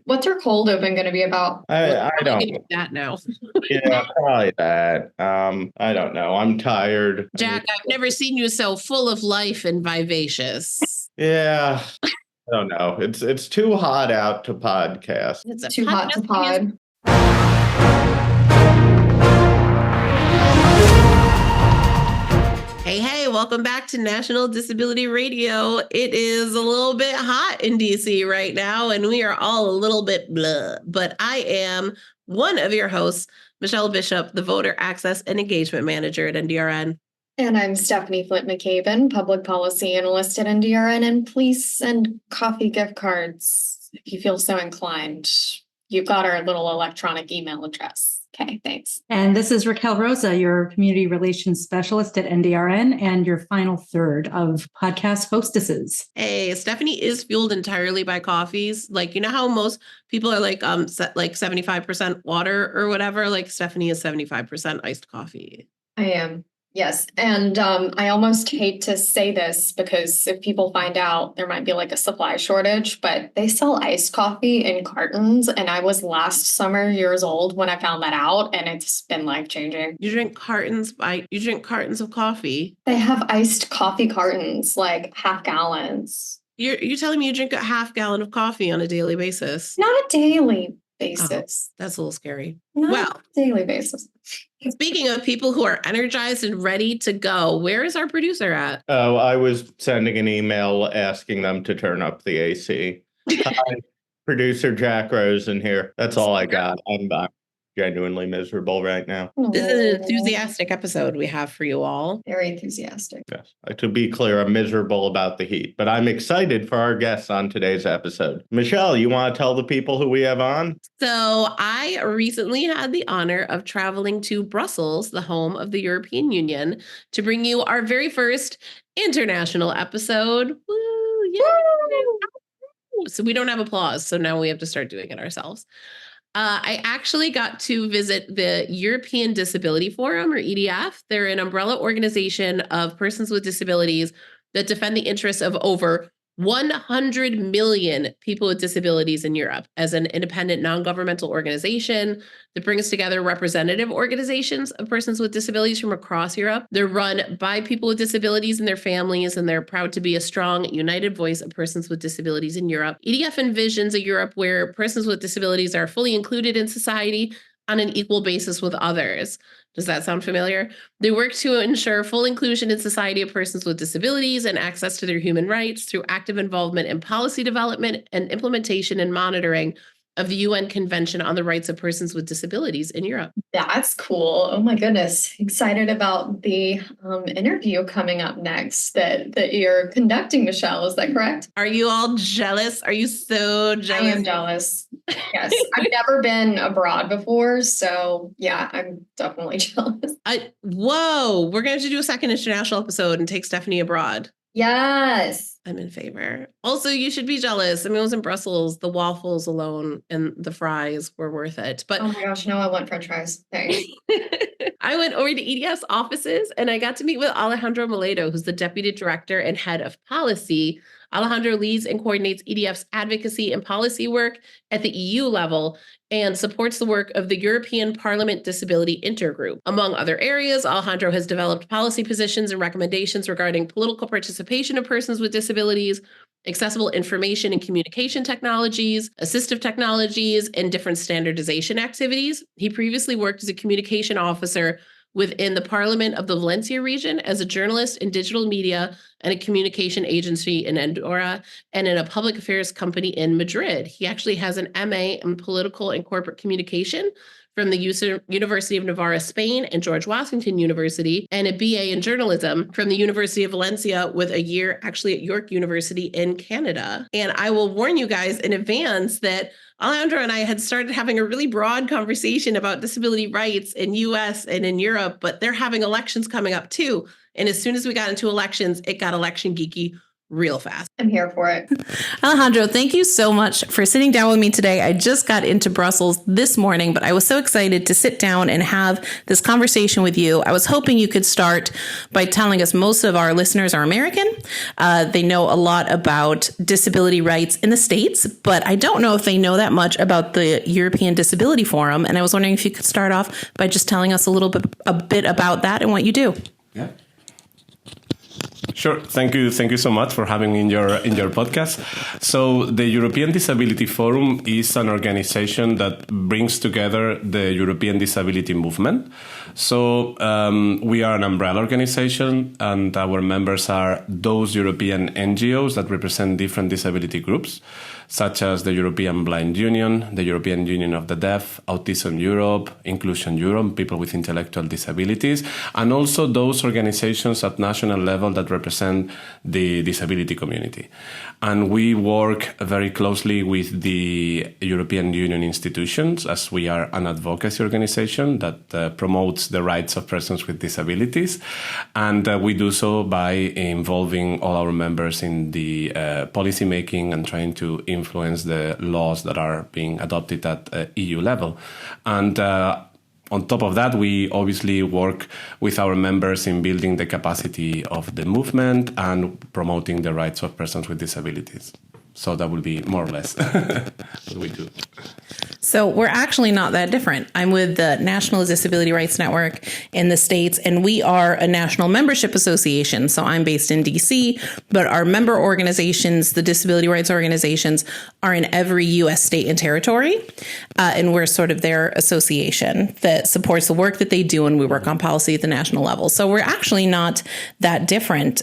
What's your cold open going to be about? I don't. That now. Yeah, probably that. I don't know. I'm tired. Jack, I've never seen you so full of life and vivacious. Yeah. I don't know. It's too hot out to podcast. It's too hot to pod. Hey, welcome back to National Disability Radio. It is a little bit hot in DC right now, and we are all a little bit blah. But I am one of your hosts, Michelle Bishop, the Voter Access and Engagement Manager at NDRN. And I'm Stephanie Flint McCabe, Public Policy Analyst at NDRN. And please send coffee gift cards if you feel so inclined. You've got our little electronic email address. Okay, thanks. And this is Raquel Rosa, your Community Relations Specialist at NDRN and your final third of podcast hostesses. Hey, Stephanie is fueled entirely by coffees. Like, you know how most people are like 75% water or whatever? Like Stephanie is 75% iced coffee. I am. Yes. And I almost hate to say this because if people find out, there might be like a supply shortage, but they sell iced coffee in cartons. And I was last summer years old when I found that out, and it's been life-changing. You drink cartons of coffee. They have iced coffee cartons, like half gallons. You're telling me you drink a half gallon of coffee on a daily basis? Not a daily basis. Oh, that's a little scary. Not a daily basis. Speaking of people who are energized and ready to go, where is our producer at? Oh, I was sending an email asking them to turn up the AC. Hi, producer Jack Rosen here. That's all I got. I'm genuinely miserable right now. This is an enthusiastic episode we have for you all. Very enthusiastic. Yes. To be clear, I'm miserable about the heat, but I'm excited for our guests on today's episode. Michelle, you want to tell the people who we have on? So I recently had the honor of traveling to Brussels, the home of the European Union, to bring you our very first international episode. Woo! Yay! Woo! So we don't have applause, so now we have to start doing it ourselves. I actually got to visit the European Disability Forum, or EDF. They're an umbrella organization of persons with disabilities that defend the interests of over 100 million people with disabilities in Europe as an independent non-governmental organization that brings together representative organizations of persons with disabilities from across Europe. They're run by people with disabilities and their families, and they're proud to be a strong, united voice of persons with disabilities in Europe. EDF envisions a Europe where persons with disabilities are fully included in society on an equal basis with others. Does that sound familiar? They work to ensure full inclusion in society of persons with disabilities and access to their human rights through active involvement in policy development and implementation and monitoring of the UN Convention on the Rights of Persons with Disabilities in Europe. That's cool. Oh my goodness. Excited about the interview coming up next that you're conducting, Michelle. Is that correct? Are you all jealous? Are you so jealous? I am jealous. Yes. I've never been abroad before. So yeah, I'm definitely jealous. Whoa. We're going to do a second international episode and take Stephanie abroad. Yes. I'm in favor. Also, you should be jealous. I mean, I was in Brussels. The waffles alone and the fries were worth it. But oh my gosh, no, I want French fries. Thanks. I went over to EDF's offices and I got to meet with Alejandro Moledo, who's the Deputy Director and Head of Policy. Alejandro leads and coordinates EDF's advocacy and policy work at the EU level and supports the work of the European Parliament Disability Intergroup. Among other areas, Alejandro has developed policy positions and recommendations regarding political participation of persons with disabilities, accessible information and communication technologies, assistive technologies, and different standardization activities. He previously worked as a communication officer within the Parliament of the Valencia region as a journalist in digital media and a communication agency in Andorra and in a public affairs company in Madrid. He actually has an MA in political and corporate communication from the University of Navarra, Spain, and George Washington University, and a BA in journalism from the University of Valencia with a year actually at York University in Canada. And I will warn you guys in advance that Alejandro and I had started having a really broad conversation about disability rights in US and in Europe, but they're having elections coming up too. And as soon as we got into elections, it got election geeky real fast. I'm here for it. Alejandro, thank you so much for sitting down with me today. I just got into Brussels this morning, but I was so excited to sit down and have this conversation with you. I was hoping you could start by telling us most of our listeners are American. They know a lot about disability rights in the States, but I don't know if they know that much about the European Disability Forum. And I was wondering if you could start off by just telling us a bit about that and what you do. Yeah. Sure. Thank you. Thank you so much for having me in your podcast. So the European Disability Forum is an organization that brings together the European disability movement. So we are an umbrella organization, and our members are those European NGOs that represent different disability groups, such as the European Blind Union, the European Union of the Deaf, Autism Europe, Inclusion Europe, people with intellectual disabilities, and also those organizations at national level that represent the disability community. And we work very closely with the European Union institutions, as we are an advocacy organization that promotes the rights of persons with disabilities. And we do so by involving all our members in the policy making and trying to influence the laws that are being adopted at EU level. And on top of that, we obviously work with our members in building the capacity of the movement and promoting the rights of persons with disabilities. So that would be more or less what we do. So we're actually not that different. I'm with the National Disability Rights Network in the States, and we are a national membership association. So I'm based in DC, but our member organizations, the disability rights organizations, are in every U.S. state and territory. And we're sort of their association that supports the work that they do, and we work on policy at the national level. So we're actually not that different.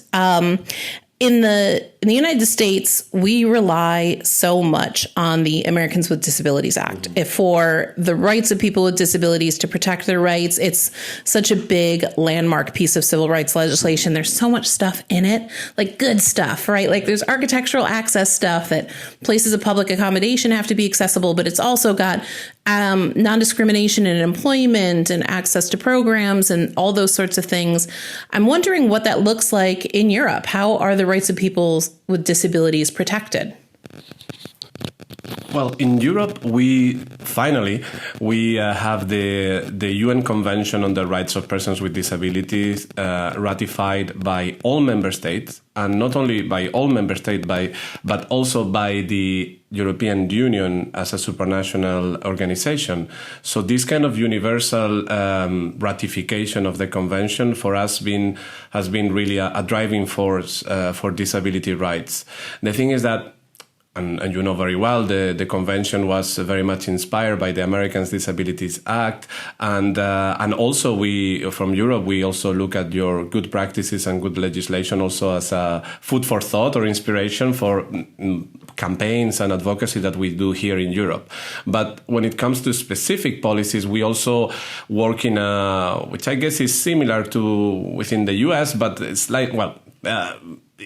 In the United States, we rely so much on the Americans with Disabilities Act. If for the rights of people with disabilities, to protect their rights, it's such a big landmark piece of civil rights legislation. There's so much stuff in it, like good stuff, right? Like there's architectural access stuff that places of public accommodation have to be accessible, but it's also got non-discrimination in employment and access to programs and all those sorts of things. I'm wondering what that looks like in Europe. How are the rights of people with disabilities protected? Well, in Europe, we have the UN Convention on the Rights of Persons with Disabilities ratified by all member states, and not only by all member states, but also by the European Union as a supranational organization. So this kind of universal ratification of the convention for us has been really a driving force for disability rights. The thing is that, and you know very well, the convention was very much inspired by the Americans Disabilities Act, and also we from Europe we also look at your good practices and good legislation also as a food for thought or inspiration for campaigns and advocacy that we do here in Europe. But when it comes to specific policies, we also work in which I guess is similar to within the US, but it's like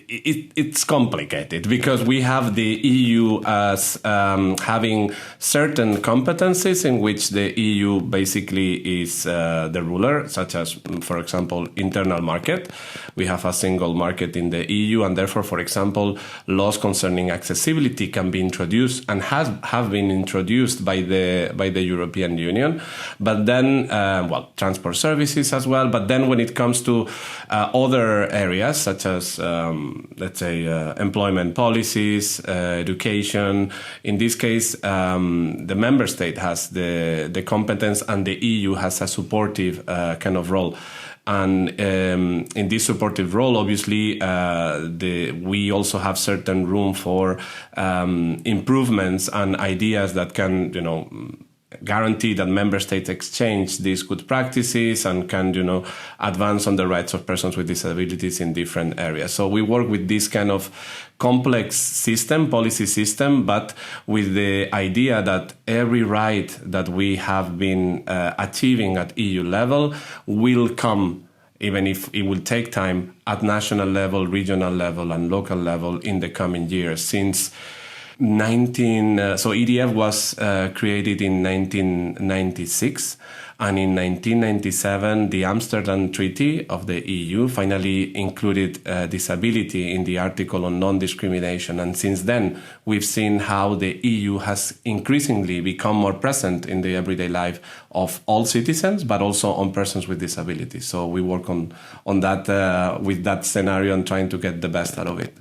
it's complicated because we have the EU as having certain competencies in which the EU basically is the ruler, such as, for example, internal market. We have a single market in the EU, and therefore, for example, laws concerning accessibility can be introduced and have been introduced by the European Union. But then, transport services as well. But then when it comes to other areas, such as let's say employment policies, education. In this case, the member state has the competence, and the EU has a supportive kind of role. And in this supportive role, obviously, we also have certain room for improvements and ideas that can, guarantee that member states exchange these good practices and can, advance on the rights of persons with disabilities in different areas. So we work with this kind of complex policy system, but with the idea that every right that we have been achieving at EU level will come, even if it will take time, at national level, regional level, and local level in the coming years, since EDF was created in 1996, and in 1997 the Amsterdam Treaty of the EU finally included disability in the article on non-discrimination, and since then we've seen how the EU has increasingly become more present in the everyday life of all citizens, but also on persons with disabilities. So we work on that with that scenario and trying to get the best out of it.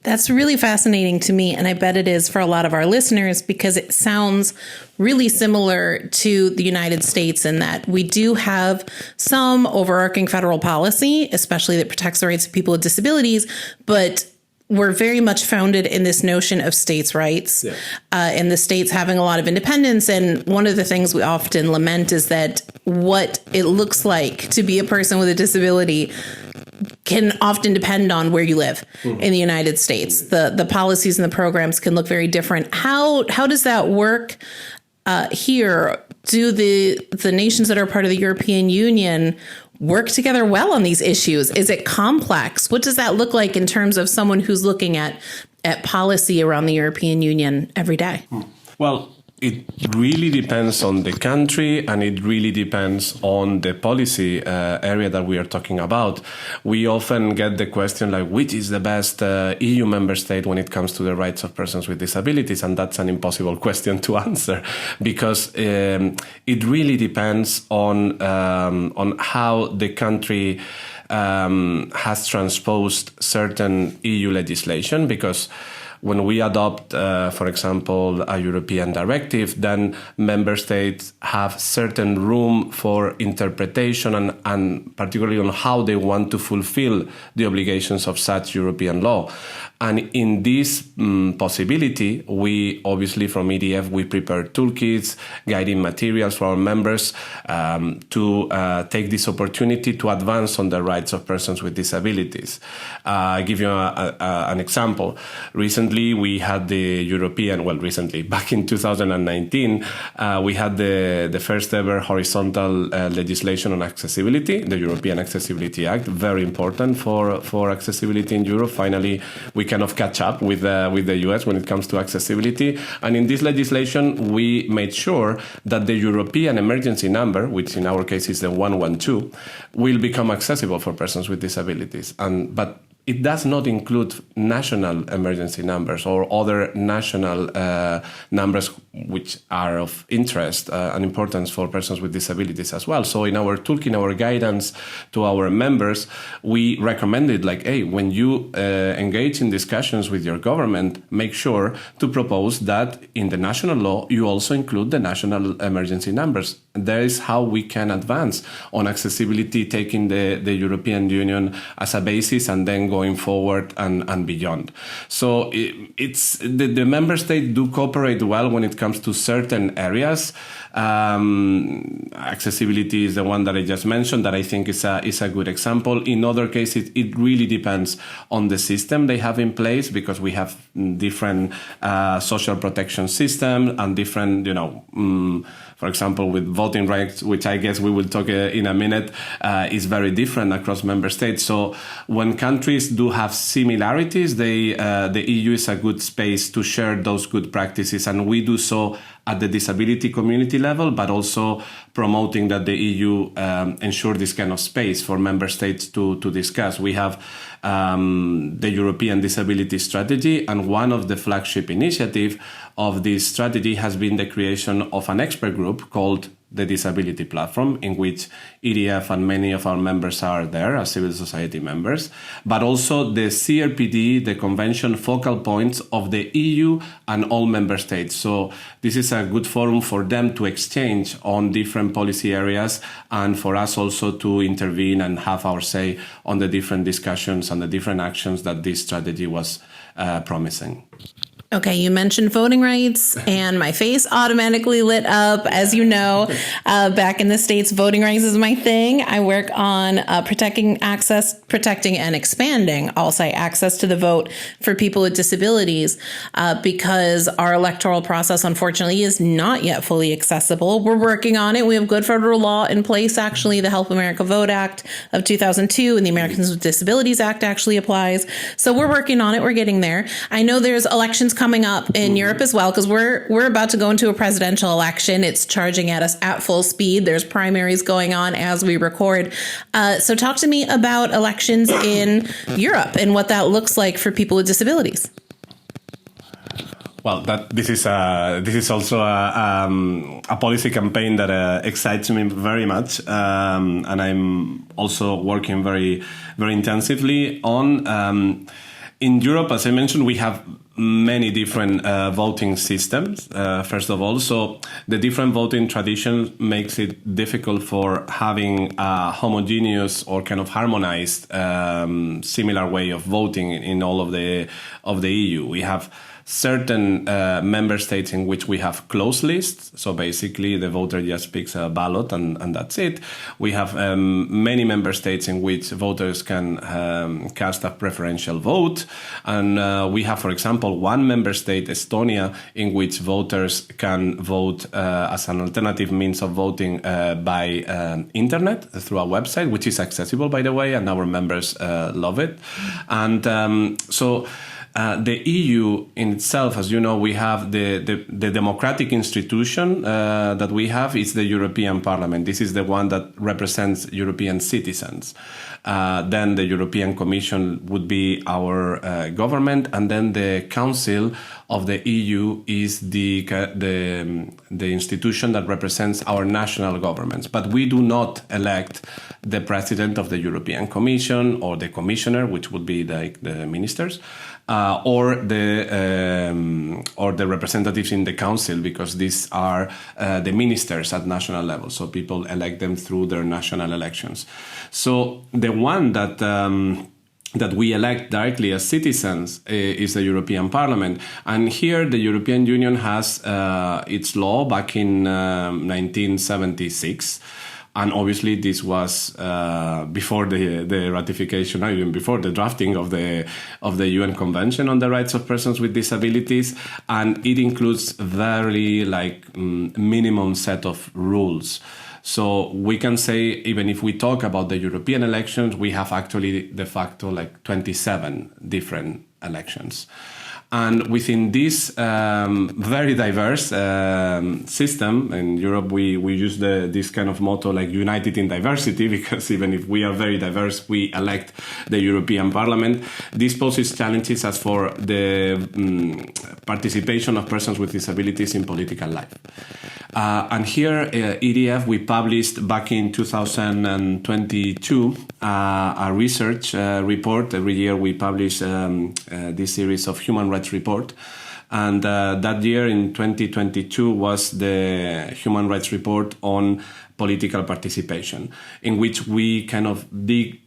That's really fascinating to me, and I bet it is for a lot of our listeners, because it sounds really similar to the United States in that we do have some overarching federal policy, especially that protects the rights of people with disabilities, but we're very much founded in this notion of states' rights, and the states having a lot of independence. And one of the things we often lament is that what it looks like to be a person with a disability can often depend on where you live in the United States. The policies and the programs can look very different. How does that work here? Do the nations that are part of the European Union work together well on these issues? Is it complex? What does that look like in terms of someone who's looking at policy around the European Union every day? Well, it really depends on the country, and it really depends on the policy area that we are talking about. We often get the question like, which is the best EU member state when it comes to the rights of persons with disabilities? And that's an impossible question to answer, because it really depends on how the country has transposed certain EU legislation, because when we adopt, for example, a European directive, then member states have certain room for interpretation and particularly on how they want to fulfill the obligations of such European law. And in this possibility, we obviously from EDF, we prepare toolkits, guiding materials for our members to take this opportunity to advance on the rights of persons with disabilities. I'll give you an example. Recently, we had back in 2019, we had the first ever horizontal legislation on accessibility, the European Accessibility Act, very important for accessibility in Europe. Finally, we kind of catch up with the US when it comes to accessibility. And in this legislation, we made sure that the European emergency number, which in our case is the 112, will become accessible for persons with disabilities. But it does not include national emergency numbers or other national numbers which are of interest and importance for persons with disabilities as well. So in our toolkit, in our guidance to our members, we recommended like, hey, when you engage in discussions with your government, make sure to propose that in the national law, you also include the national emergency numbers. That is how we can advance on accessibility, taking the European Union as a basis and then going forward and beyond. So it's the member states do cooperate well when it comes to certain areas. Accessibility is the one that I just mentioned that I think is a good example. In other cases, it really depends on the system they have in place, because we have different social protection system and different, for example, with voting rights, which I guess we will talk in a minute, is very different across member states. So when countries do have similarities, the EU is a good space to share those good practices, and we do so at the disability community level, but also promoting that the EU ensure this kind of space for member states to discuss. We have the European Disability Strategy, and one of the flagship initiatives of this strategy has been the creation of an expert group called the Disability Platform, in which EDF and many of our members are there as civil society members, but also the CRPD, the Convention focal points of the EU and all member states. So this is a good forum for them to exchange on different policy areas, and for us also to intervene and have our say on the different discussions and the different actions that this strategy was promising. Okay, you mentioned voting rights, and my face automatically lit up. As you know, back in the States, voting rights is my thing. I work on protecting and expanding, I'll say, access to the vote for people with disabilities, because our electoral process, unfortunately, is not yet fully accessible. We're working on it. We have good federal law in place, actually. The Help America Vote Act of 2002 and the Americans with Disabilities Act actually applies. So we're working on it. We're getting there. I know there's elections coming up in Europe as well, because we're about to go into a presidential election. It's charging at us at full speed. There's primaries going on as we record. So talk to me about elections in Europe and what that looks like for people with disabilities. Well, this is also a policy campaign that excites me very much, and I'm also working very, very intensively on. In Europe, as I mentioned, we have many different voting systems, first of all. So the different voting traditions makes it difficult for having a homogeneous or kind of harmonized similar way of voting in all of the EU. We have certain member states in which we have closed lists. So basically the voter just picks a ballot and that's it. We have many member states in which voters can cast a preferential vote. And we have, for example, one member state, Estonia, in which voters can vote as an alternative means of voting by internet through a website, which is accessible, by the way, and our members love it. And so the EU in itself, as you know, we have the democratic institution that we have is the European Parliament. This is the one that represents European citizens. Then the European Commission would be our government, and then the Council of the EU is the institution that represents our national governments. But we do not elect the president of the European Commission or the commissioner, which would be like the ministers. Or the representatives in the council, because these are the ministers at national level. So people elect them through their national elections. So the one that we elect directly as citizens is the European Parliament. And here the European Union has its law back in 1976. And obviously this was before the ratification, or even before the drafting of the UN Convention on the Rights of Persons with Disabilities, and it includes very minimum set of rules. So we can say, even if we talk about the European elections, we have actually de facto 27 different elections. And within this very diverse system, in Europe we use this kind of motto like united in diversity, because even if we are very diverse, we elect the European Parliament. This poses challenges as for the participation of persons with disabilities in political life. And here, EDF, we published back in 2022 a research report. Every year we publish this series of human rights report. And that year in 2022 was the human rights report on political participation, in which we kind of dig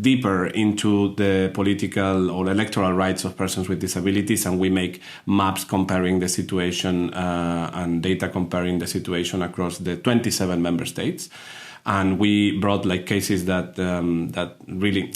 deeper into the political or electoral rights of persons with disabilities, and we make maps comparing the situation and data comparing the situation across the 27 member states. And we brought cases that really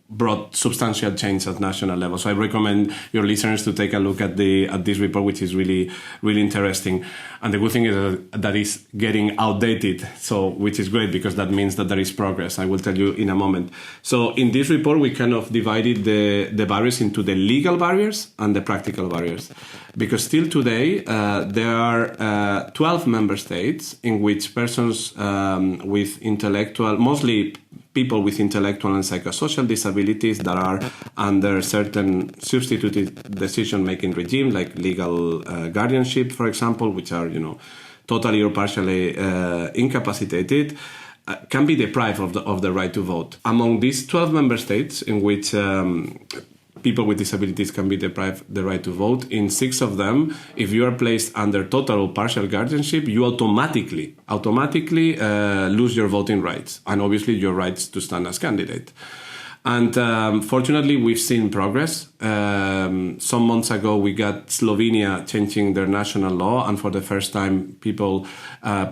brought substantial change at national level. So I recommend your listeners to take a look at this report, which is really, really interesting. And the good thing is that it's getting outdated, so which is great, because that means that there is progress. I will tell you in a moment. So in this report, we kind of divided the barriers into the legal barriers and the practical barriers. Because still today, there are 12 member states in which persons with intellectual, mostly people with intellectual and psychosocial disabilities that are under certain substituted decision-making regime, like legal guardianship, for example, which are, totally or partially incapacitated, can be deprived of the right to vote. Among these 12 member states in which people with disabilities can be deprived the right to vote, in 6 of them, if you are placed under total or partial guardianship, you automatically lose your voting rights, and obviously your rights to stand as candidate. And fortunately, we've seen progress. Some months ago, we got Slovenia changing their national law, and for the first time, people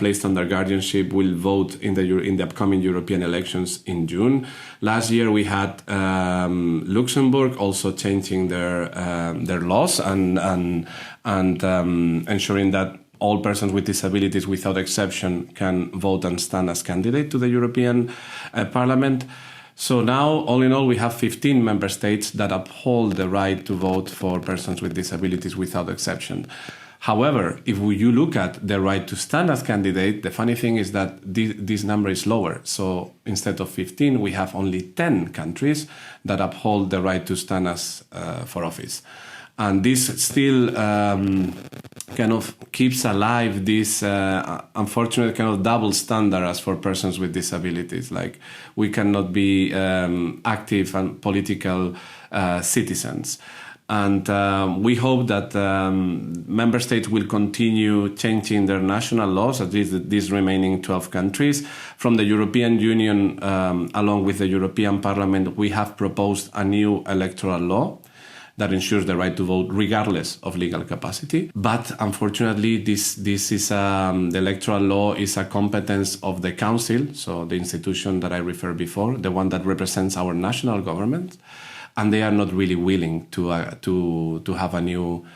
placed under guardianship will vote in the upcoming European elections in June. Last year, we had Luxembourg also changing their laws and ensuring that all persons with disabilities, without exception, can vote and stand as candidate to the European Parliament. So now, all in all, we have 15 member states that uphold the right to vote for persons with disabilities without exception. However, if you look at the right to stand as candidate, the funny thing is that this number is lower. So instead of 15, we have only 10 countries that uphold the right to stand as for office. And this still kind of keeps alive this unfortunate kind of double standard as for persons with disabilities. Like, we cannot be active and political citizens. And we hope that member states will continue changing their national laws, at least these remaining 12 countries. From the European Union, along with the European Parliament, we have proposed a new electoral law that ensures the right to vote regardless of legal capacity. But unfortunately, this is the electoral law is a competence of the Council, so the institution that I referred before, the one that represents our national government, and they are not really willing to have a new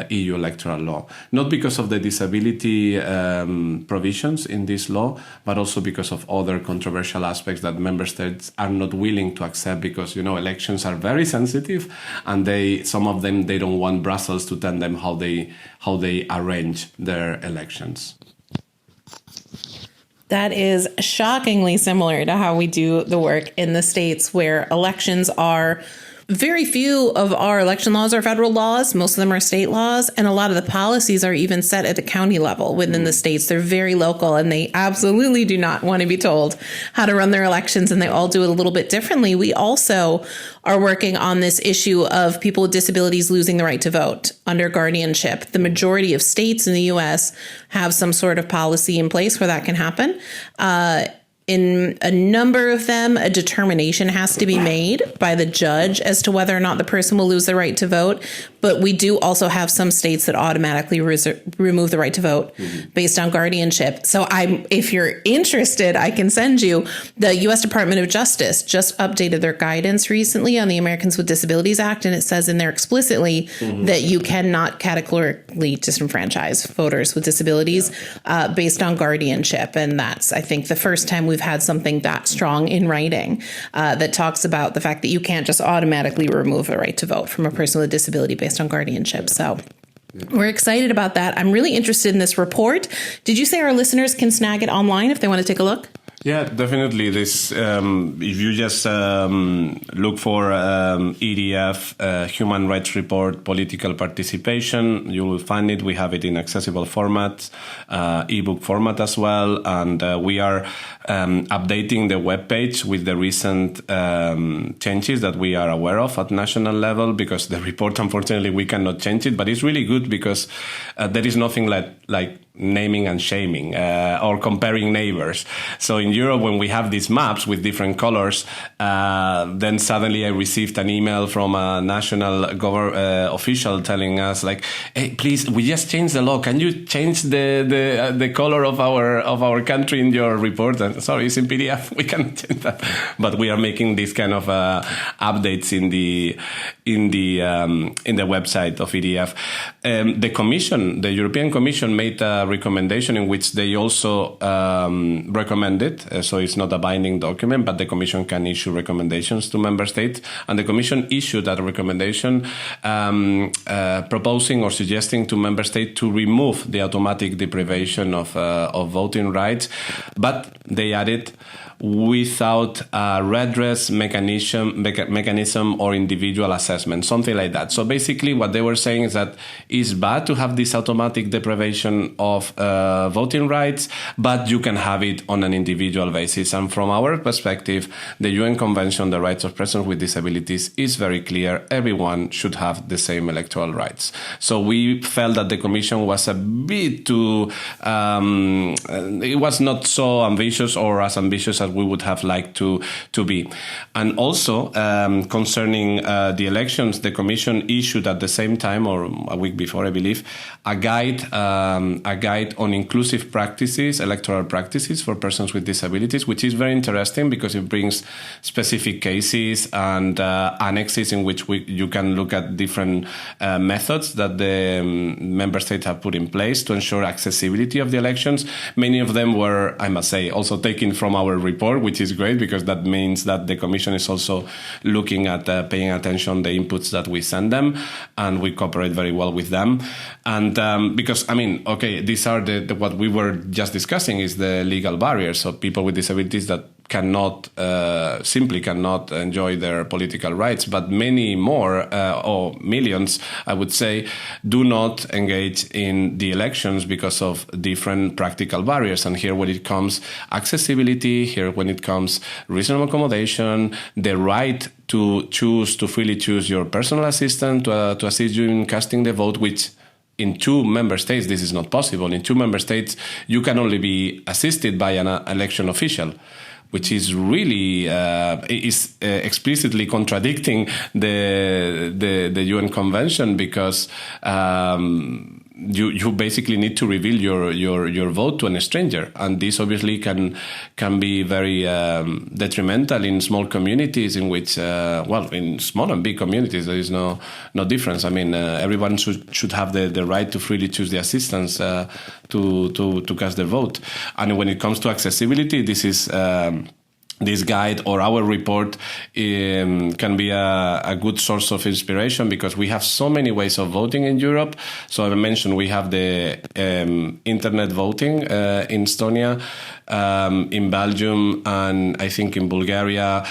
EU electoral law. Not because of the disability provisions in this law, but also because of other controversial aspects that member states are not willing to accept, because, you know, elections are very sensitive, and some of them they don't want Brussels to tell them how they arrange their elections. That is shockingly similar to how we do the work in the States, where elections are very few of our election laws are federal laws. Most of them are state laws. And a lot of the policies are even set at the county level within the states. They're very local, and they absolutely do not want to be told how to run their elections. And they all do it a little bit differently. We also are working on this issue of people with disabilities losing the right to vote under guardianship. The majority of states in the U.S. have some sort of policy in place where that can happen. In a number of them, a determination has to be made by the judge as to whether or not the person will lose the right to vote. But we do also have some states that automatically remove the right to vote based on guardianship. So if you're interested, I can send you. The U.S. Department of Justice just updated their guidance recently on the Americans with Disabilities Act, and it says in there explicitly that you cannot categorically disenfranchise voters with disabilities based on guardianship. And that's, I think, the first time we've had something that strong in writing that talks about the fact that you can't just automatically remove the right to vote from a person with a disability based on guardianship. So we're excited about that. I'm really interested in this report. Did you say our listeners can snag it online if they want to take a look? Yeah, definitely. This, if you just look for EDF, Human Rights Report, Political Participation, you will find it. We have it in accessible format, ebook format as well. And we are updating the webpage with the recent changes that we are aware of at national level, because the report, unfortunately, we cannot change it. But it's really good because there is nothing like naming and shaming or comparing neighbors. So in Europe, when we have these maps with different colors, then suddenly I received an email from a national official telling us, like, "Hey, please, we just changed the law. Can you change the color of our country in your report?" And sorry, it's in PDF. We can't change that. But we are making these kind of updates in the website of EDF. The European Commission made a recommendation in which they also recommended, so it's not a binding document, but the Commission can issue recommendations to member states. And the Commission issued that recommendation proposing or suggesting to member states to remove the automatic deprivation of voting rights, but they added without a redress mechanism or individual assessment, something like that. So basically what they were saying is that it's bad to have this automatic deprivation of voting rights, but you can have it on an individual basis. And from our perspective, the UN Convention on the Rights of Persons with Disabilities is very clear. Everyone should have the same electoral rights. So we felt that the Commission was a bit too, it was not so ambitious or as ambitious as as we would have liked to be. And also, concerning the elections, the Commission issued at the same time, or a week before, I believe, a guide on inclusive practices, electoral practices for persons with disabilities, which is very interesting because it brings specific cases and annexes in which you can look at different methods that the member states have put in place to ensure accessibility of the elections. Many of them were, I must say, also taken from our report, which is great because that means that the Commission is also looking at paying attention to the inputs that we send them, and we cooperate very well with them. And because, I mean, okay, these are what we were just discussing is the legal barriers. So people with disabilities that simply cannot enjoy their political rights, but many more, or millions, I would say, do not engage in the elections because of different practical barriers. And here when it comes accessibility, here when it comes reasonable accommodation, the right to freely choose your personal assistant to assist you in casting the vote, which in 2 member states, this is not possible. In 2 member states, you can only be assisted by an election official, which is really explicitly contradicting the UN Convention because you basically need to reveal your vote to a stranger, and this obviously can be very detrimental in small communities in which in small and big communities there is no difference. I mean, everyone should have the right to freely choose the assistants to cast their vote. And when it comes to accessibility, this is this guide or our report can be a good source of inspiration because we have so many ways of voting in Europe. So I mentioned we have the internet voting in Estonia, in Belgium, and I think in Bulgaria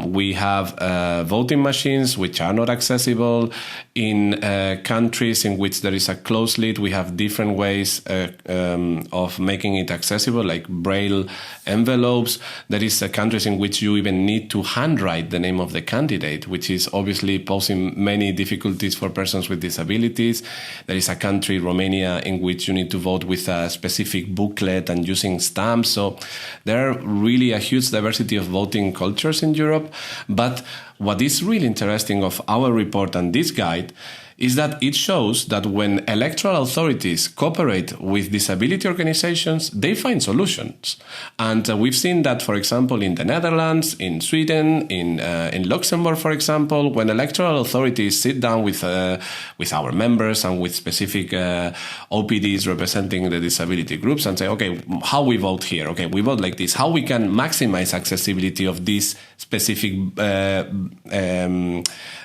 we have voting machines which are not accessible. In countries in which there is a closed list, we have different ways of making it accessible, like Braille envelopes. There is countries in which you even need to handwrite the name of the candidate, which is obviously posing many difficulties for persons with disabilities. There is a country, Romania, in which you need to vote with a specific booklet and using stamps. So there are really a huge diversity of voting cultures in Europe. But what is really interesting of our report and this guide is that it shows that when electoral authorities cooperate with disability organizations, they find solutions. And we've seen that, for example, in the Netherlands, in Sweden, in Luxembourg, for example, when electoral authorities sit down with our members and with specific OPDs representing the disability groups and say, okay, how we vote here? Okay, we vote like this. How we can maximize accessibility of this specific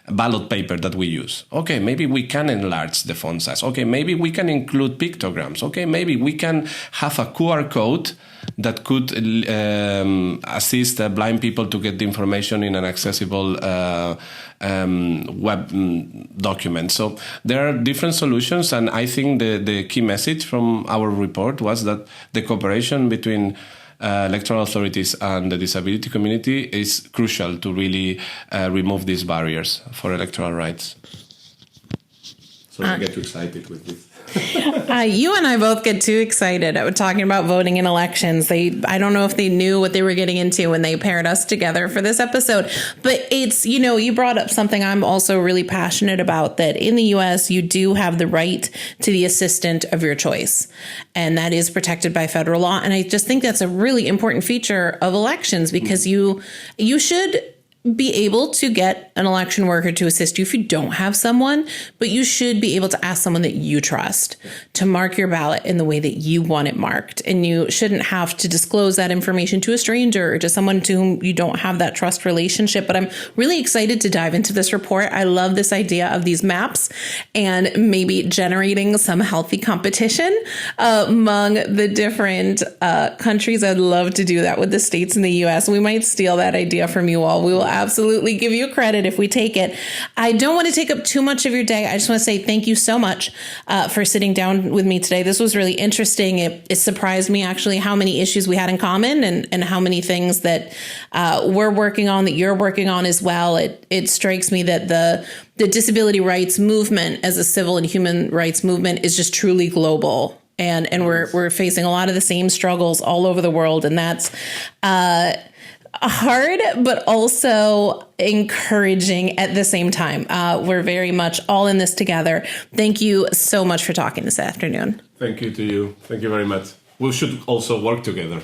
ballot paper that we use. Okay, maybe we can enlarge the font size. Okay, maybe we can include pictograms. Okay, maybe we can have a QR code that could assist blind people to get the information in an accessible web document. So there are different solutions, and I think the key message from our report was that the cooperation between electoral authorities and the disability community is crucial to really remove these barriers for electoral rights. So I get too excited with this. You and I both get too excited talking about voting in elections. I don't know if they knew what they were getting into when they paired us together for this episode, but it's, you brought up something I'm also really passionate about, that in the US, you do have the right to the assistant of your choice, and that is protected by federal law. And I just think that's a really important feature of elections because you should be able to get an election worker to assist you if you don't have someone, but you should be able to ask someone that you trust to mark your ballot in the way that you want it marked. And you shouldn't have to disclose that information to a stranger or to someone to whom you don't have that trust relationship. But I'm really excited to dive into this report. I love this idea of these maps and maybe generating some healthy competition among the different countries. I'd love to do that with the states in the US. We might steal that idea from you all. We will absolutely give you credit if we take it. I don't want to take up too much of your day. I just want to say thank you so much for sitting down with me today. This was really interesting. It surprised me actually how many issues we had in common and how many things that we're working on, that you're working on as well. It strikes me that the disability rights movement as a civil and human rights movement is just truly global. And we're facing a lot of the same struggles all over the world. And that's hard, but also encouraging at the same time. We're very much all in this together. Thank you so much for talking this afternoon. Thank you to you. Thank you very much. We should also work together.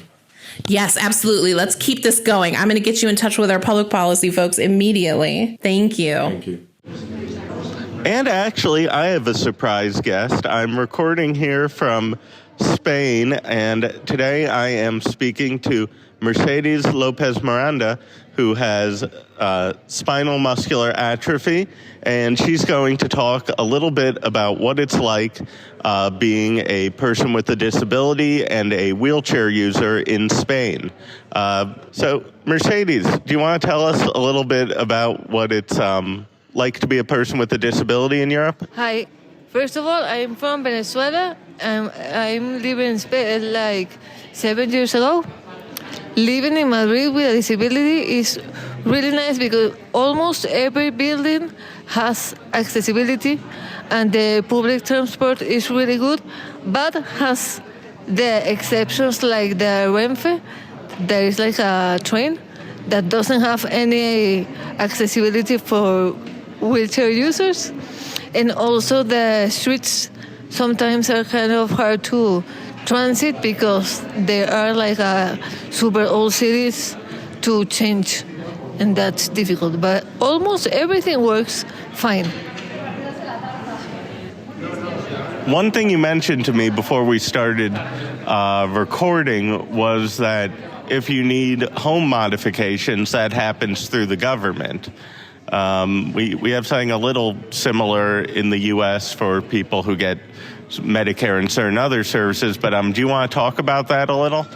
Yes, absolutely. Let's keep this going. I'm going to get you in touch with our public policy folks immediately. Thank you. Thank you. And actually, I have a surprise guest. I'm recording here from Spain, and today I am speaking to Mercedes Lopez Miranda, who has spinal muscular atrophy, and she's going to talk a little bit about what it's like being a person with a disability and a wheelchair user in Spain. So, Mercedes, do you want to tell us a little bit about what it's like to be a person with a disability in Europe? Hi. First of all, I'm from Venezuela, and I'm living in Spain like 7 years ago. Living in Madrid with a disability is really nice because almost every building has accessibility and the public transport is really good, but has the exceptions like the Renfe. There is like a train that doesn't have any accessibility for wheelchair users. And also the streets sometimes are kind of hard to transit because there are like super old cities to change, and that's difficult. But almost everything works fine. One thing you mentioned to me before we started recording was that if you need home modifications, that happens through the government. We have something a little similar in the U.S. for people who get Medicare and certain other services, but do you want to talk about that a little?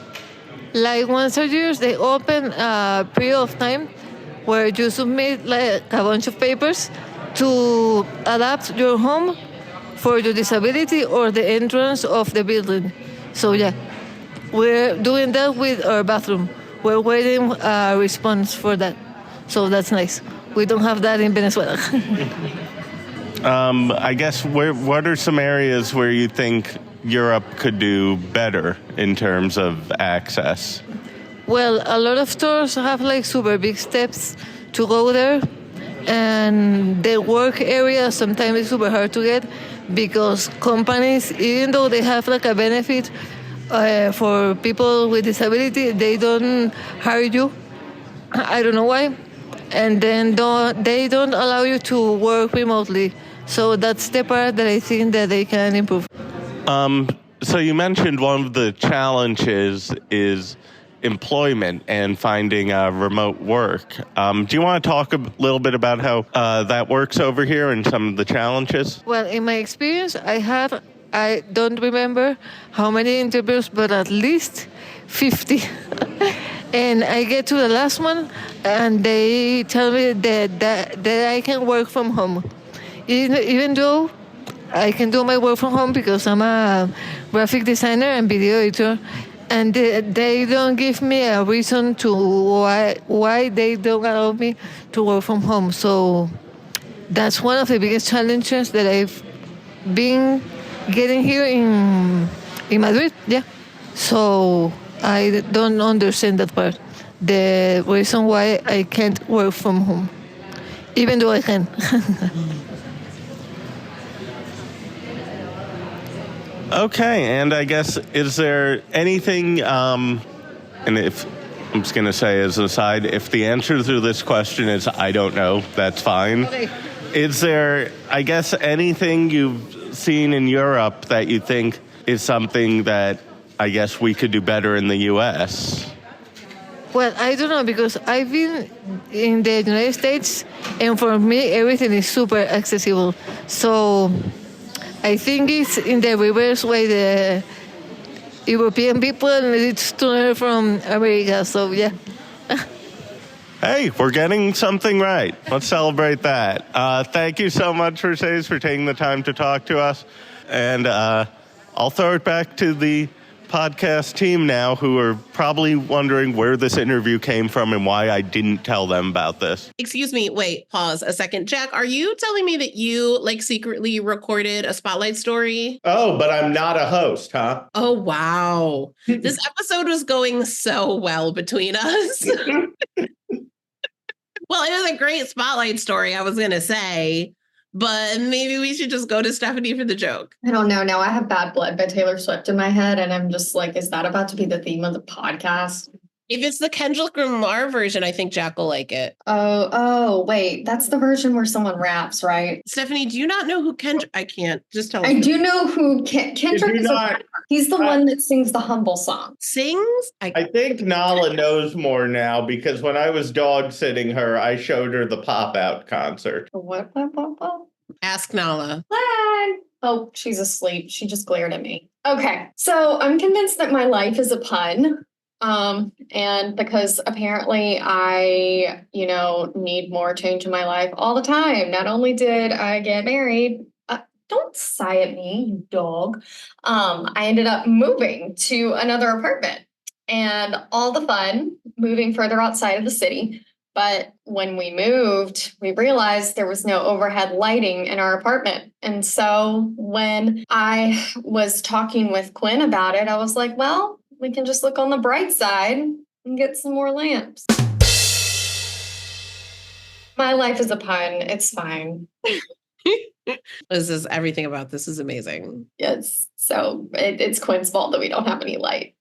Like once a year, they open a period of time where you submit like a bunch of papers to adapt your home for your disability or the entrance of the building. So yeah, we're doing that with our bathroom. We're waiting a response for that. So that's nice. We don't have that in Venezuela. I guess what are some areas where you think Europe could do better in terms of access? Well, a lot of stores have like super big steps to go there, and the work area sometimes is super hard to get because companies, even though they have like a benefit for people with disability, they don't hire you. I don't know why. And then they don't allow you to work remotely. So that's the part that I think that they can improve. So you mentioned one of the challenges is employment and finding remote work. Do you want to talk a little bit about how that works over here and some of the challenges? Well, in my experience, I don't remember how many interviews, but at least 50. And I get to the last one, and they tell me that I can work from home. Even though I can do my work from home because I'm a graphic designer and video editor, and they don't give me a reason to why they don't allow me to work from home. So that's one of the biggest challenges that I've been getting here in Madrid. Yeah. So I don't understand that part. The reason why I can't work from home, even though I can. Okay, and I guess, is there anything, and if, I'm just going to say as an aside, if the answer to this question is I don't know, that's fine. Okay. Is there, I guess, anything you've seen in Europe that you think is something that I guess we could do better in the U.S.? Well, I don't know, because I've been in the United States, and for me, everything is super accessible. So I think it's in the reverse way. The European people need to learn from America. So, yeah. Hey, we're getting something right. Let's celebrate that. Thank you so much, Mercedes, for taking the time to talk to us. And I'll throw it back to the podcast team now who are probably wondering where this interview came from and why I didn't tell them about this. Excuse me. Wait, pause a second. Jack, are you telling me that you secretly recorded a spotlight story? Oh, but I'm not a host, huh? Oh, wow. This episode was going so well between us. Well, it was a great spotlight story, I was going to say, but maybe we should just go to Stephanie for the joke. I don't know. Now I have Bad Blood by Taylor Swift in my head, and I'm just like, is that about to be the theme of the podcast? If it's the Kendrick Lamar version, I think Jack will like it. Oh, wait. That's the version where someone raps, right? Stephanie, do you not know who Kendrick? I can't. Just tell us. I do know who Kendrick is. He's the one that sings the Humble song. Sings? I think Nala knows more now because when I was dog sitting her, I showed her the Pop Out concert. What? Ask Nala. Oh, she's asleep. She just glared at me. Okay. So I'm convinced that my life is a pun. And because apparently I, need more change in my life all the time. Not only did I get married, don't sigh at me, you dog. I ended up moving to another apartment and all the fun moving further outside of the city. But when we moved, we realized there was no overhead lighting in our apartment. And so when I was talking with Quinn about it, I was like, well, we can just look on the bright side and get some more lamps. My life is a pun. It's fine. This is everything about this is amazing. Yes. So it's Quinn's fault that we don't have any light.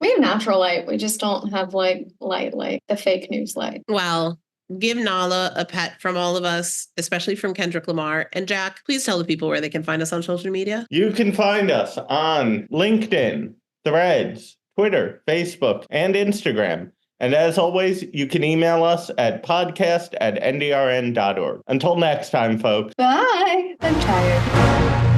We have natural light. We just don't have light, the fake news light. Well, give Nala a pet from all of us, especially from Kendrick Lamar. And Jack, please tell the people where they can find us on social media. You can find us on LinkedIn, Threads, Twitter, Facebook, and Instagram. And as always, you can email us at podcast@ndrn.org. Until next time, folks. Bye. I'm tired.